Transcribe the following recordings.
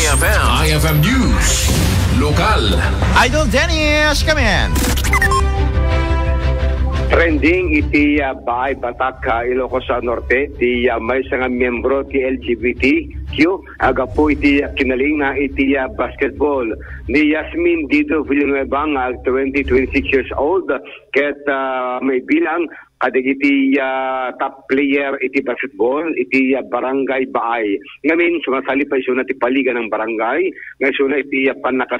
IFM News. Lokal. Idol Dennis, come in. Trending iti bahay Batak Ilocos Norte ti may nga miyembro ti LGBTQ aga po iti kinaling na iti basketball ni Yasmin Dido Villanueva nga 26 years old ket may bilang kadagiti top player iti basketball iti barangay Baay. Ngamin sumasali pa iso na ti paliga ng barangay, ngayon na iti Panaka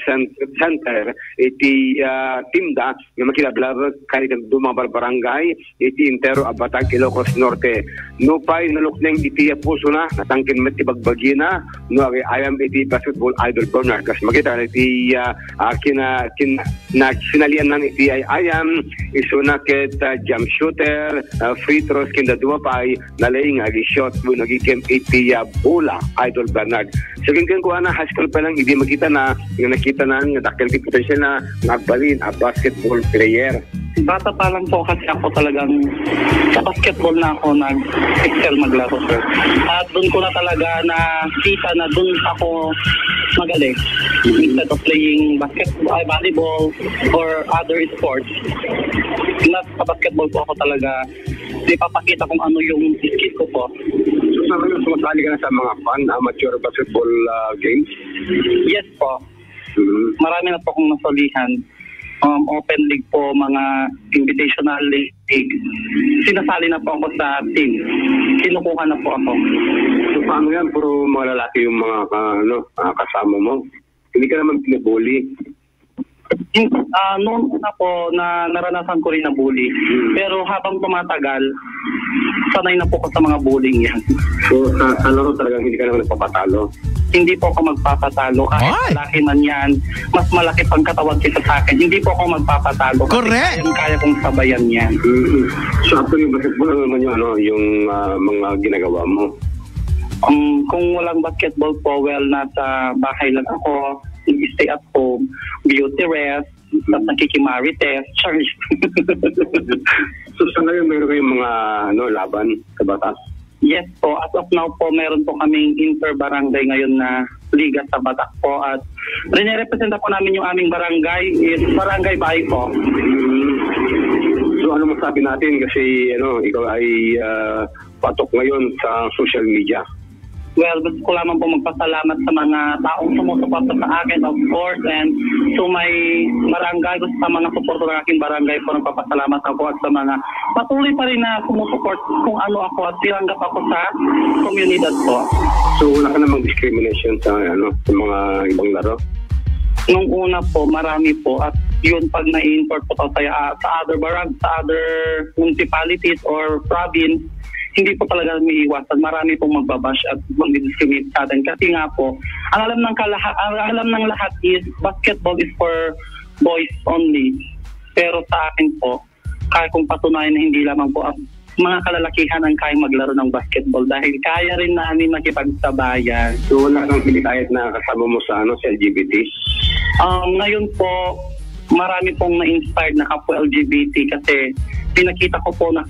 Center iti timda nga makilablab kahit dumang barangay iti Intero Abatang Ilocos Norte. No pay nalukneng iti puso na natangkin met ti bagbagi na no ayam iti basketball idol Bernard kas makita iti sinalian nan iti ayam iso na ket jump shooter free throws kinda dua pay nalaing agi shot mo nagikem iti bola idol Bernard. So kung kuha na high school pa lang hindi makita na yung nakita na dakil ti potential na magbalin a basketball player. Bata pa lang po kasi ako talagang sa basketball na ako nag-excel maglaro, sir. At doon ko na talaga nakita na doon ako magaling. Instead of playing basketball, volleyball, or other sports, sa basketball po ako talaga ipapakita kung ano yung skill ko po. So sumasali ka na sa mga amateur basketball games? Yes po. Marami na po akong nasalihan. Open league po, mga invitational league. Sinasali na po ako sa team. Kinukuha na po ako. So paano yan? Puro mga lalaki yung mga kasama mo? Hindi ka naman pinabully? Noon na po na naranasan ko rin na bully. Pero habang tumatagal, sanay na po ko sa mga bullying yan. So sa laro talagang hindi ka naman nagpapatalo? Hindi po ako magpapatalo. Kahit malaki man yan, mas malaki pang katawan kita sa akin. Hindi po ako magpapatalo. Correct! Kasi kaya kong sabayan yan. So actually, basketball naman yung mga ginagawa mo? Kung walang basketball po, well, nasa bahay lang ako. Stay at home, beauty rest, tapos nakikimarites, charge. So sa ngayon, meron kayong mga laban sa batas? Yes po. As of now po, meron po kaming inter-barangay ngayon na liga sa Batak po. At rinirepresenta po namin yung aming barangay. Barangay Baay po. So ano masabi natin kasi ikaw ay patok ngayon sa social media? Well, gusto ko lamang po magpasalamat sa mga taong sumusuporta sa akin, of course, and so may barangay, gusto sa mga suporto ng aking barangay po, nagpapasalamat ako at sa mga patuloy pa rin na sumuport kung ano ako at silanggap ako sa komunidad po. So wala ka namang discrimination sa mga ibang laro? Nung una po, marami po, at yun pag na-import po sa other municipalities or province, hindi po talaga may iwasan. Marami pong magbabash at mag-discriminate sa atin. Kasi nga po, ang alam ng lahat is basketball is for boys only. Pero sa akin po, kaya kong patunayan na hindi lamang po ang mga kalalakihan ang kayang maglaro ng basketball dahil kaya rin namin makipagsabayan. So wala kang pinikayat na kasama mo sa LGBT? Ngayon po, marami pong na-inspired na kapwa LGBT kasi pinakita ko po na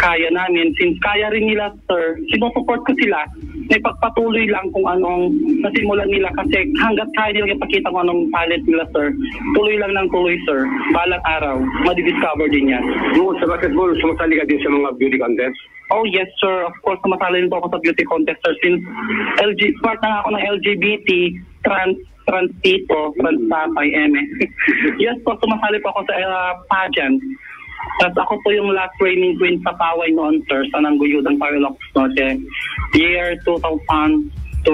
kaya namin. Since kaya rin nila, sir, sinusupport ko sila. May pagpatuloy lang kung anong nasimulan nila kasi hanggat kaya nila ipakita kung anong talent nila, sir. Tuloy lang ng tuloy, sir. Balang araw, madidiscover din yan. Sa basketball, sumasali ka din sa mga beauty contest? Oh, yes, sir. Of course, sumasali rin po ako sa beauty contest, sir. Since part na ako ng LGBT, trans tito, trans tatay, Yes po, sumasali po ako sa pageant. At ako po yung last reigning queen sa Paway noon, sir, sa Nangguyudang Ilocos Norte, year 2020.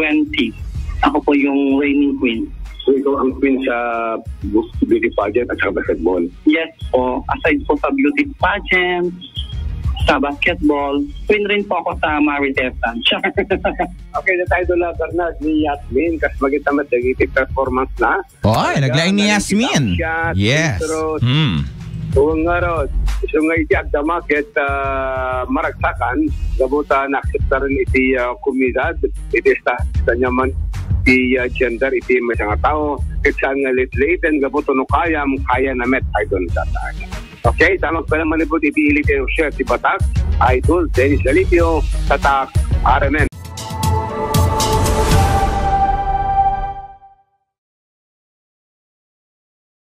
Ako po yung reigning queen. So ikaw ang queen sa beauty pageant at sa basketball? Yes po. Aside po sa beauty pageant, sa basketball, queen rin po ako sa Maritesan. Okay, na tayo doon na, Bernard, ni Yasmin, kasi magita matagiti performance na. Oy, naglaing ni Yasmin. Yes. So nga ron, so nga iti agdama ket maragsakan, gabuta na-accepta rin iti komunidad, iti nyaman iti gender, iti may nga tao, ket saan nga late-late, gabuto no kaya na met, ay doon sa tayo. Okay, tamang pa naman iti ilit yung share, ti Batak, Idol, Dennis Alipio, Tatak, RMN.